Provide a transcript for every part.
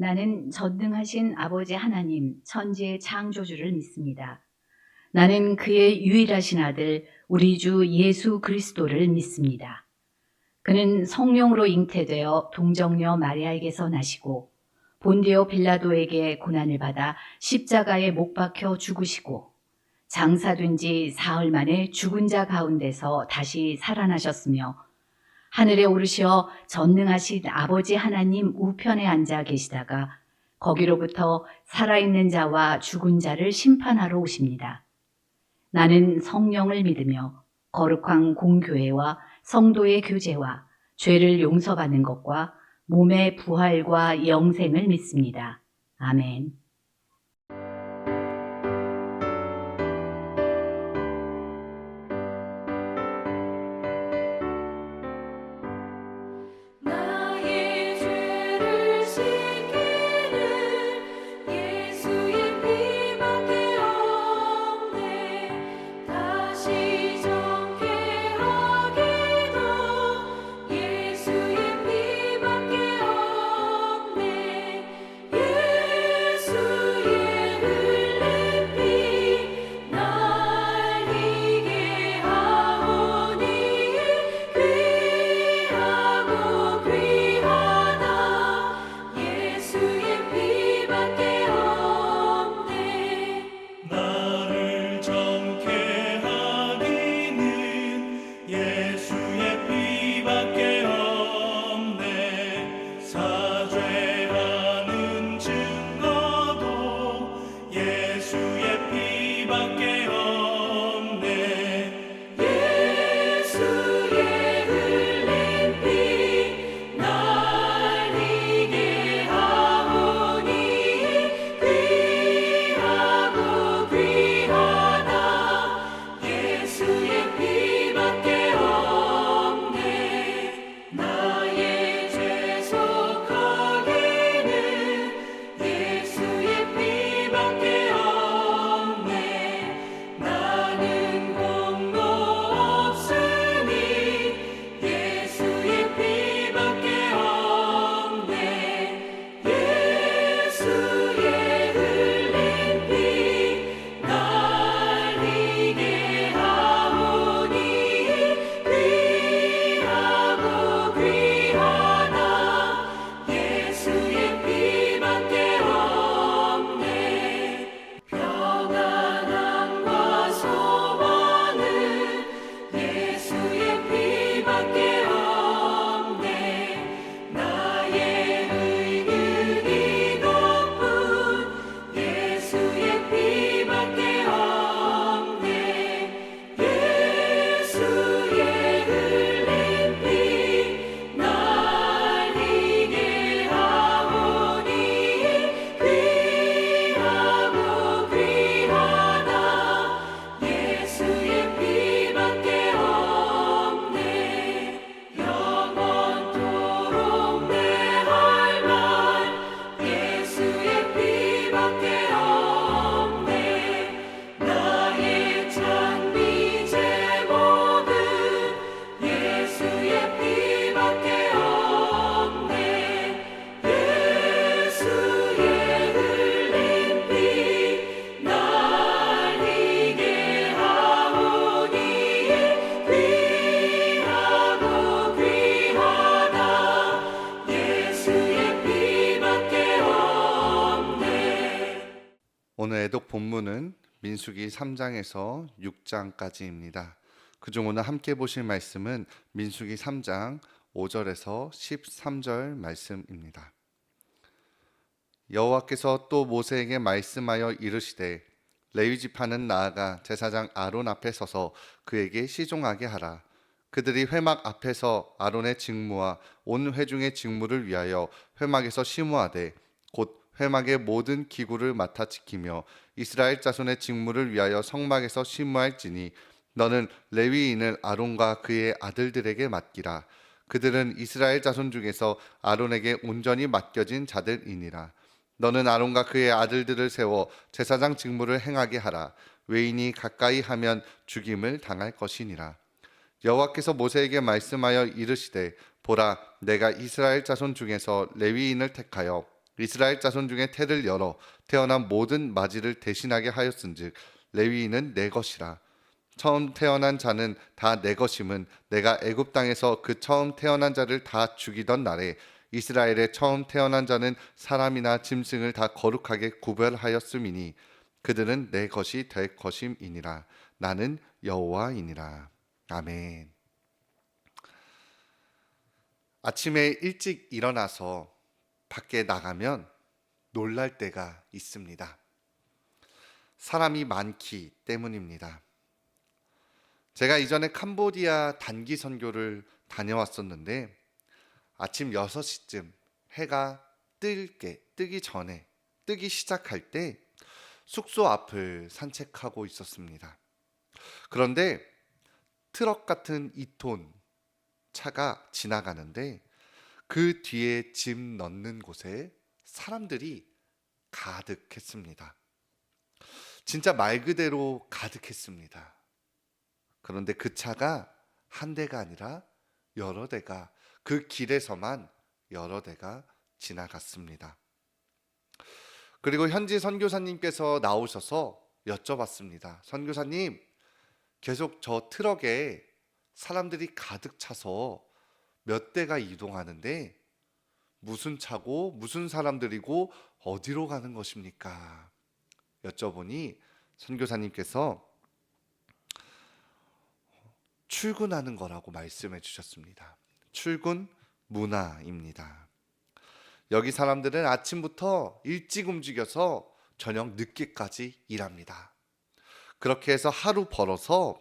나는 전능하신 아버지 하나님, 천지의 창조주를 믿습니다. 나는 그의 유일하신 아들, 우리 주 예수 그리스도를 믿습니다. 그는 성령으로 잉태되어 동정녀 마리아에게서 나시고 본디오 빌라도에게 고난을 받아 십자가에 못 박혀 죽으시고 장사된 지 사흘 만에 죽은 자 가운데서 다시 살아나셨으며 하늘에 오르시어 전능하신 아버지 하나님 우편에 앉아 계시다가 거기로부터 살아있는 자와 죽은 자를 심판하러 오십니다. 나는 성령을 믿으며 거룩한 공교회와 성도의 교제와 죄를 용서받는 것과 몸의 부활과 영생을 믿습니다. 아멘. 나의 죄를 씻기는 예수의 피밖에 없네. 다시 정케하기도 예수의 피밖에 없네. 예수의 흘린 피 날 희게 하오니 귀하고 귀하다. 예수의 피밖에 없네. 나를 정케 하기는 예수의 피밖에 없네. 사죄하는 증거도 예수의 피밖에 없네. 예수의 흘린 피 날 희게 하오니 귀하고 귀하다. 예수의 피밖에 없네. 나의 죄 속하기는 예수의 피밖에 없네. 나는 공로 없으니 예수의 피밖에 없네. 예수의 흘린 피 날 희게 하오니 귀하고 귀하다. 예수의 피밖에 없네. 평안함과 소망은 예수의 피밖에 없네. 나의 의는 이것뿐 예수의 피밖에 없네. 예수의 흘린 피 날 희게 하오니 귀하고 귀하다. 예수의 피밖에 없네. 영원토록 내 할 말 예수의 피밖에 없네. 나의 찬미 제목은 예수의 피밖에 없네. 예수의 흘린 피 날 희게 하오니 귀하고 귀하다. 예수의 피밖에 없네. 오늘 애독 본문은 민수기 3장에서 6장까지입니다. 그중 오늘 함께 보실 말씀은 민수기 3장 5절에서 13절 말씀입니다. 여호와께서 또 모세에게 말씀하여 이르시되 레위 지파는 나아가 제사장 아론 앞에 서서 그에게 시종하게 하라. 그들이 회막 앞에서 아론의 직무와 온 회중의 직무를 위하여 회막에서 심우하되 곧 회막의 모든 기구를 맡아 지키며 이스라엘 자손의 직무를 위하여 성막에서 심우할지니 너는 레위인을 아론과 그의 아들들에게 맡기라. 그들은 이스라엘 자손 중에서 아론에게 온전히 맡겨진 자들이니라. 너는 아론과 그의 아들들을 세워 제사장 직무를 행하게 하라. 외인이 가까이 하면 죽임을 당할 것이니라. 여호와께서 모세에게 말씀하여 이르시되 보라, 내가 이스라엘 자손 중에서 레위인을 택하여 이스라엘 자손 중에 태를 열어 태어난 모든 맞이를 대신하게 하였은즉 레위인은 내 것이라. 처음 태어난 자는 다 내 것임은 내가 애굽 땅에서 그 처음 태어난 자를 다 죽이던 날에 이스라엘의 처음 태어난 자는 사람이나 짐승을 다 거룩하게 구별하였음이니 그들은 내 것이 될 것임이니라. 나는 여호와이니라. 아멘. 아침에 일찍 일어나서 밖에 나가면 놀랄 때가 있습니다. 사람이 많기 때문입니다. 제가 이전에 캄보디아 단기 선교를 다녀왔었는데 아침 6시쯤 해가 뜨기 전에 뜨기 시작할 때 숙소 앞을 산책하고 있었습니다. 그런데 트럭 같은 2톤 차가 지나가는데 그 뒤에 짐 넣는 곳에 사람들이 가득했습니다. 진짜 말 그대로 가득했습니다. 그런데 그 차가 한 대가 아니라 여러 대가, 그 길에서만 여러 대가 지나갔습니다. 그리고 현지 선교사님께서 나오셔서 여쭤봤습니다. 선교사님, 계속 저 트럭에 사람들이 가득 차서 몇 대가 이동하는데 무슨 차고 무슨 사람들이고 어디로 가는 것입니까? 여쭤보니 선교사님께서 출근하는 거라고 말씀해 주셨습니다. 출근 문화입니다. 여기 사람들은 아침부터 일찍 움직여서 저녁 늦게까지 일합니다. 그렇게 해서 하루 벌어서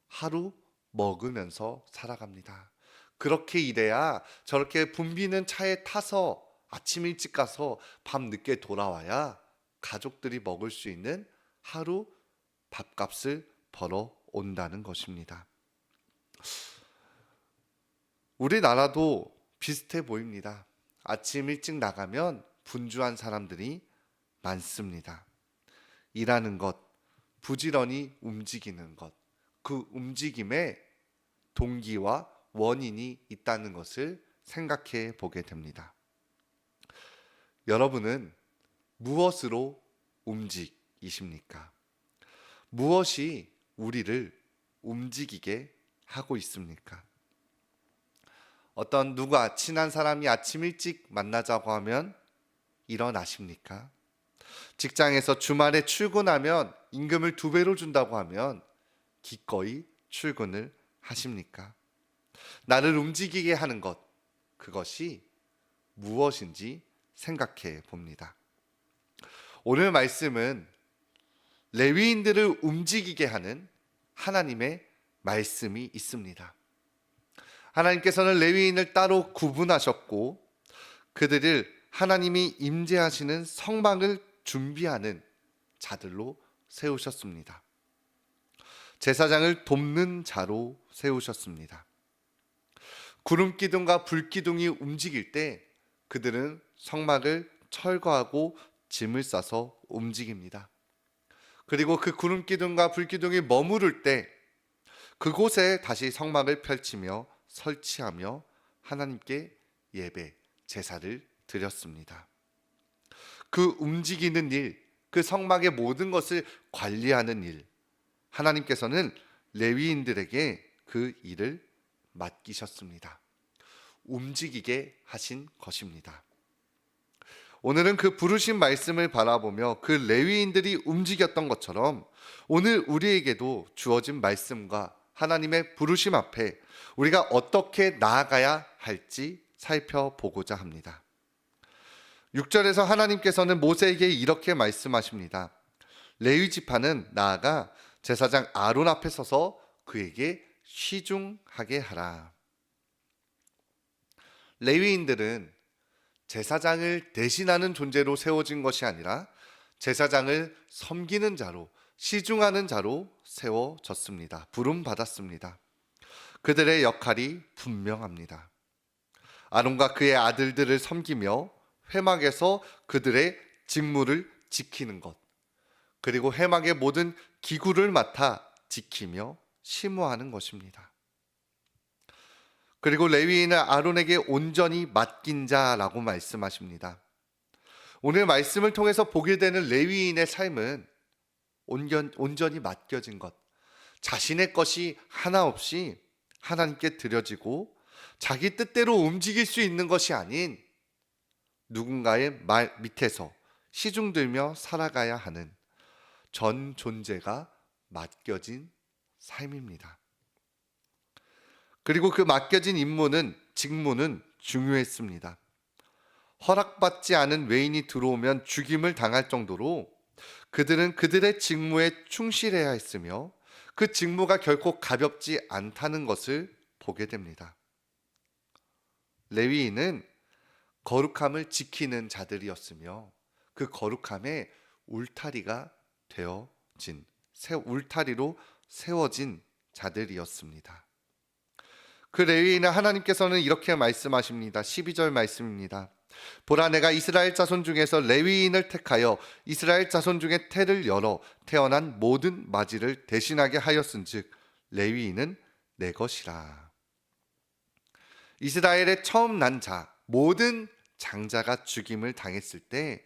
하루 먹으면서 살아갑니다. 그렇게 일해야 저렇게 붐비는 차에 타서 아침 일찍 가서 밤 늦게 돌아와야 가족들이 먹을 수 있는 하루 밥값을 벌어 온다는 것입니다. 우리나라도 비슷해 보입니다. 아침 일찍 나가면 분주한 사람들이 많습니다. 일하는 것, 부지런히 움직이는 것, 그 움직임에 동기와 원인이 있다는 것을 생각해 보게 됩니다. 여러분은 무엇으로 움직이십니까? 무엇이 우리를 움직이게 하고 있습니까? 어떤 누가 친한 사람이 아침 일찍 만나자고 하면 일어나십니까? 직장에서 주말에 출근하면 임금을 2배로 준다고 하면 기꺼이 출근을 하십니까? 나를 움직이게 하는 것, 그것이 무엇인지 생각해 봅니다. 오늘 말씀은 레위인들을 움직이게 하는 하나님의 말씀이 있습니다. 하나님께서는 레위인을 따로 구분하셨고 그들을 하나님이 임재하시는 성막을 준비하는 자들로 세우셨습니다. 제사장을 돕는 자로 세우셨습니다. 구름 기둥과 불 기둥이 움직일 때 그들은 성막을 철거하고 짐을 싸서 움직입니다. 그리고 그 구름 기둥과 불 기둥이 머무를 때 그곳에 다시 성막을 펼치며 설치하며 하나님께 예배, 제사를 드렸습니다. 그 움직이는 일, 그 성막의 모든 것을 관리하는 일, 하나님께서는 레위인들에게 그 일을 맡기셨습니다. 움직이게 하신 것입니다. 오늘은 그 부르신 말씀을 바라보며 그 레위인들이 움직였던 것처럼 오늘 우리에게도 주어진 말씀과 하나님의 부르심 앞에 우리가 어떻게 나아가야 할지 살펴보고자 합니다. 6절에서 하나님께서는 모세에게 이렇게 말씀하십니다. 레위 지파는 나아가 제사장 아론 앞에 서서 그에게 시중하게 하라. 레위인들은 제사장을 대신하는 존재로 세워진 것이 아니라 제사장을 섬기는 자로, 시중하는 자로 세워졌습니다. 부름받았습니다. 그들의 역할이 분명합니다. 아론과 그의 아들들을 섬기며 회막에서 그들의 직무를 지키는 것, 그리고 회막의 모든 기구를 맡아 지키며 심호하는 것입니다. 그리고 레위인은 아론에게 온전히 맡긴 자라고 말씀하십니다. 오늘 말씀을 통해서 보게 되는 레위인의 삶은 온전히 맡겨진 것, 자신의 것이 하나 없이 하나님께 드려지고 자기 뜻대로 움직일 수 있는 것이 아닌 누군가의 말 밑에서 시중들며 살아가야 하는 전 존재가 맡겨진 삶입니다. 그리고 그 맡겨진 직무는 중요했습니다. 허락받지 않은 외인이 들어오면 죽임을 당할 정도로 그들은 그들의 직무에 충실해야 했으며 그 직무가 결코 가볍지 않다는 것을 보게 됩니다. 레위인은 거룩함을 지키는 자들이었으며 그 거룩함에 울타리로 세워진 자들이었습니다. 그 레위인은 하나님께서는 이렇게 말씀하십니다. 12절 말씀입니다. 보라, 내가 이스라엘 자손 중에서 레위인을 택하여 이스라엘 자손 중에 태를 열어 태어난 모든 맞이를 대신하게 하였은즉 레위인은 내 것이라. 이스라엘의 처음 난 자, 모든 장자가 죽임을 당했을 때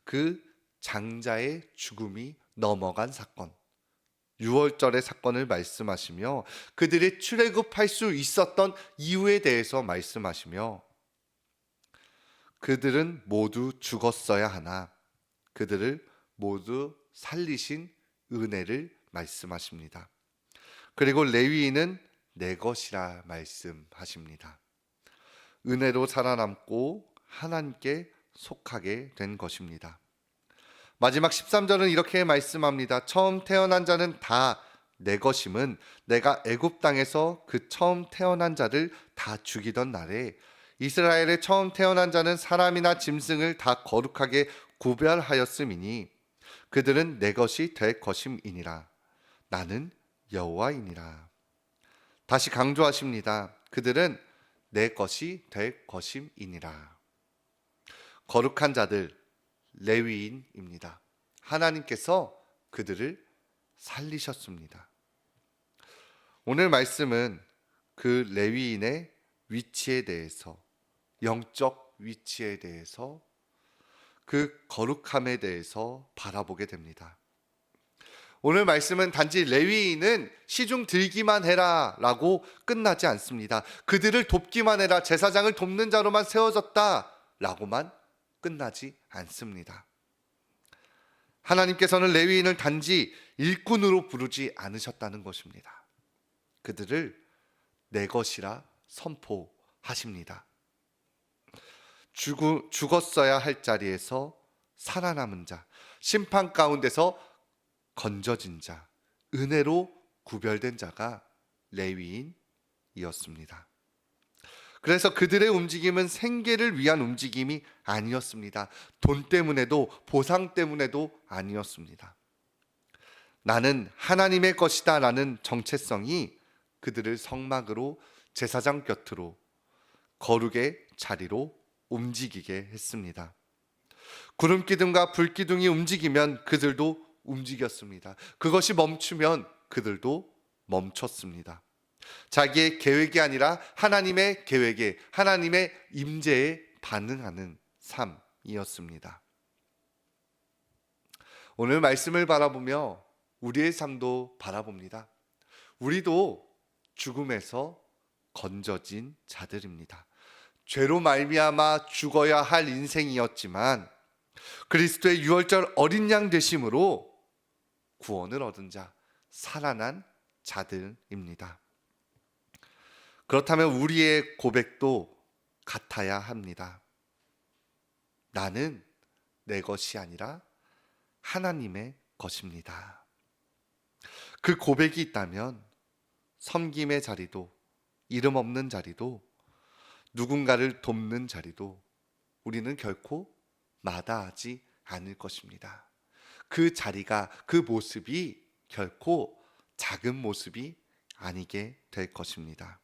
그 장자의 죽음이 넘어간 사건, 유월절의 사건을 말씀하시며 그들이 출애굽할 수 있었던 이유에 대해서 말씀하시며 그들은 모두 죽었어야 하나 그들을 모두 살리신 은혜를 말씀하십니다. 그리고 레위인은 내 것이라 말씀하십니다. 은혜로 살아남고 하나님께 속하게 된 것입니다. 마지막 13절은 이렇게 말씀합니다. 처음 태어난 자는 다 내 것임은 내가 애굽 땅에서 그 처음 태어난 자를 다 죽이던 날에 이스라엘의 처음 태어난 자는 사람이나 짐승을 다 거룩하게 구별하였음이니 그들은 내 것이 될 것임이니라. 나는 여호와이니라. 다시 강조하십니다. 그들은 내 것이 될 것임이니라. 거룩한 자들, 레위인입니다. 하나님께서 그들을 살리셨습니다. 오늘 말씀은 그 레위인의 위치에 대해서, 영적 위치에 대해서, 그 거룩함에 대해서 바라보게 됩니다. 오늘 말씀은 단지 레위인은 시중 들기만 해라 라고 끝나지 않습니다. 그들을 돕기만 해라, 제사장을 돕는 자로만 세워졌다 라고만 끝나지 않습니다. 하나님께서는 레위인을 단지 일꾼으로 부르지 않으셨다는 것입니다. 그들을 내 것이라 선포하십니다. 죽었어야 할 자리에서 살아남은 자, 심판 가운데서 건져진 자, 은혜로 구별된 자가 레위인이었습니다. 그래서 그들의 움직임은 생계를 위한 움직임이 아니었습니다. 돈 때문에도 보상 때문에도 아니었습니다. 나는 하나님의 것이다 라는 정체성이 그들을 성막으로, 제사장 곁으로, 거룩의 자리로 움직이게 했습니다. 구름 기둥과 불 기둥이 움직이면 그들도 움직였습니다. 그것이 멈추면 그들도 멈췄습니다. 자기의 계획이 아니라 하나님의 계획에, 하나님의 임재에 반응하는 삶이었습니다. 오늘 말씀을 바라보며 우리의 삶도 바라봅니다. 우리도 죽음에서 건져진 자들입니다. 죄로 말미암아 죽어야 할 인생이었지만 그리스도의 유월절 어린 양 되심으로 구원을 얻은 자, 살아난 자들입니다. 그렇다면 우리의 고백도 같아야 합니다. 나는 내 것이 아니라 하나님의 것입니다. 그 고백이 있다면 섬김의 자리도, 이름 없는 자리도, 누군가를 돕는 자리도 우리는 결코 마다하지 않을 것입니다. 그 자리가, 그 모습이 결코 작은 모습이 아니게 될 것입니다.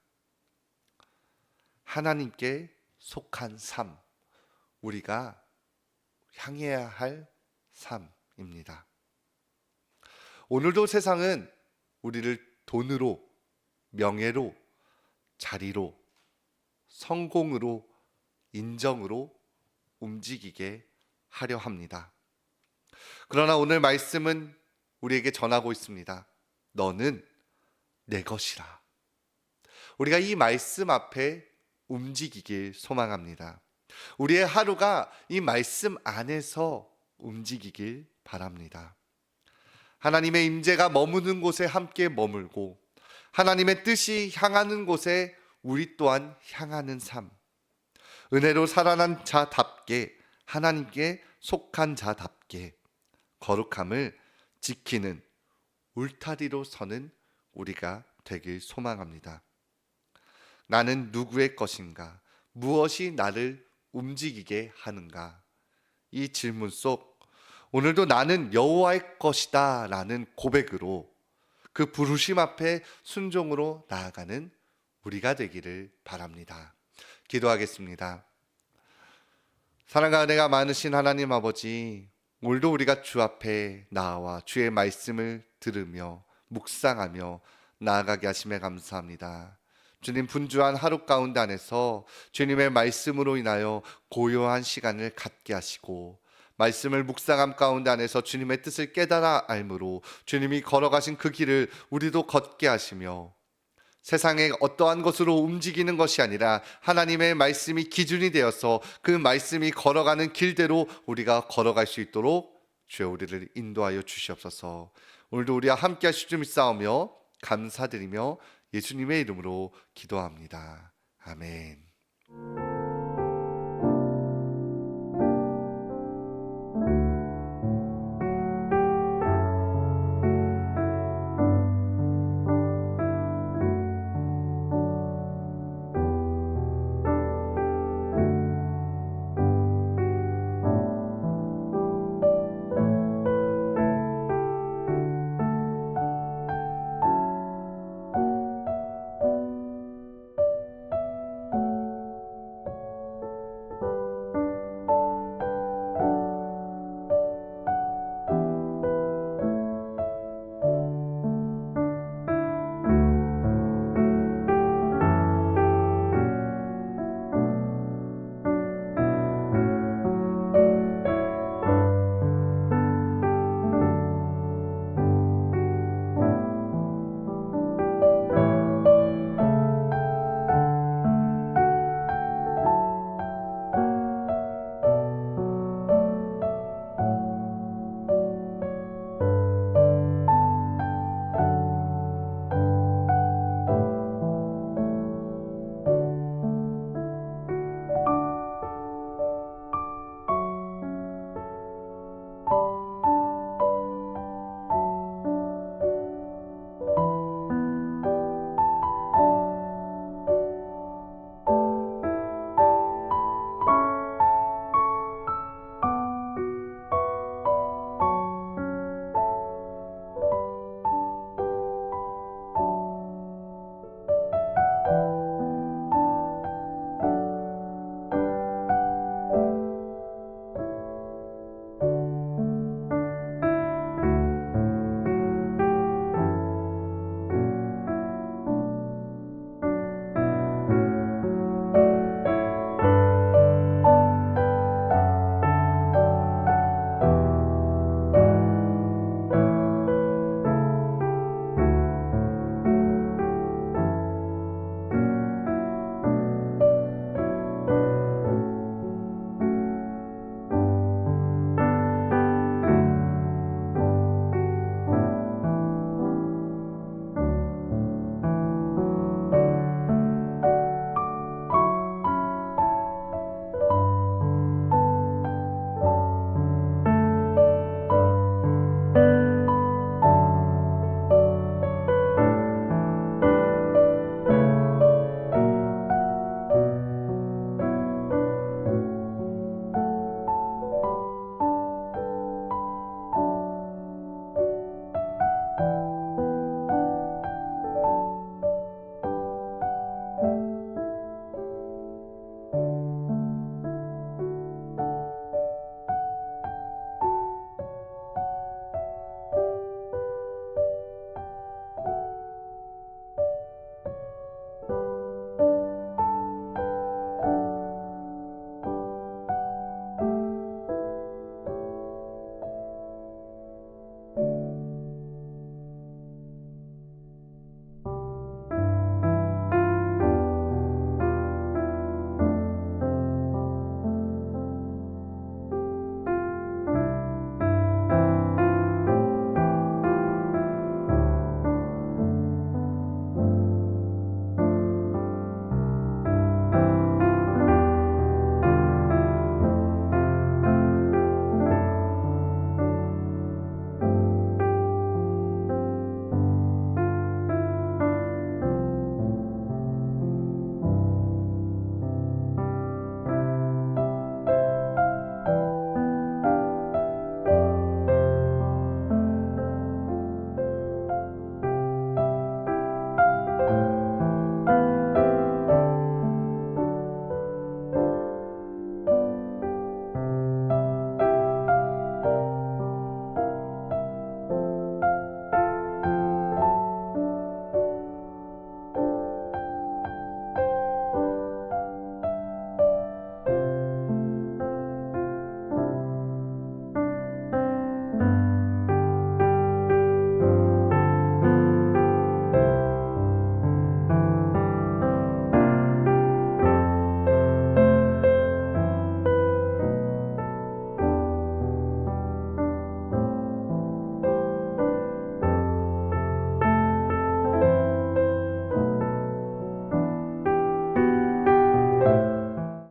하나님께 속한 삶, 우리가 향해야 할 삶입니다. 오늘도 세상은 우리를 돈으로, 명예로, 자리로, 성공으로, 인정으로 움직이게 하려 합니다. 그러나 오늘 말씀은 우리에게 전하고 있습니다. 너는 내 것이라. 우리가 이 말씀 앞에 움직이길 소망합니다. 우리의 하루가 이 말씀 안에서 움직이길 바랍니다. 하나님의 임재가 머무는 곳에 함께 머물고 하나님의 뜻이 향하는 곳에 우리 또한 향하는 삶. 은혜로 살아난 자답게, 하나님께 속한 자답게 거룩함을 지키는 울타리로 서는 우리가 되길 소망합니다. 나는 누구의 것인가? 무엇이 나를 움직이게 하는가? 이 질문 속 오늘도 나는 여호와의 것이다 라는 고백으로 그 부르심 앞에 순종으로 나아가는 우리가 되기를 바랍니다. 기도하겠습니다. 사랑과 은혜가 많으신 하나님 아버지, 오늘도 우리가 주 앞에 나와 주의 말씀을 들으며 묵상하며 나아가게 하심에 감사합니다. 주님, 분주한 하루 가운데 안에서 주님의 말씀으로 인하여 고요한 시간을 갖게 하시고 말씀을 묵상함 가운데 안에서 주님의 뜻을 깨달아 알므로 주님이 걸어가신 그 길을 우리도 걷게 하시며 세상에 어떠한 것으로 움직이는 것이 아니라 하나님의 말씀이 기준이 되어서 그 말씀이 걸어가는 길대로 우리가 걸어갈 수 있도록 주여 우리를 인도하여 주시옵소서. 오늘도 우리와 함께 하실 줄 믿사오며 감사드리며 예수님의 이름으로 기도합니다. 아멘.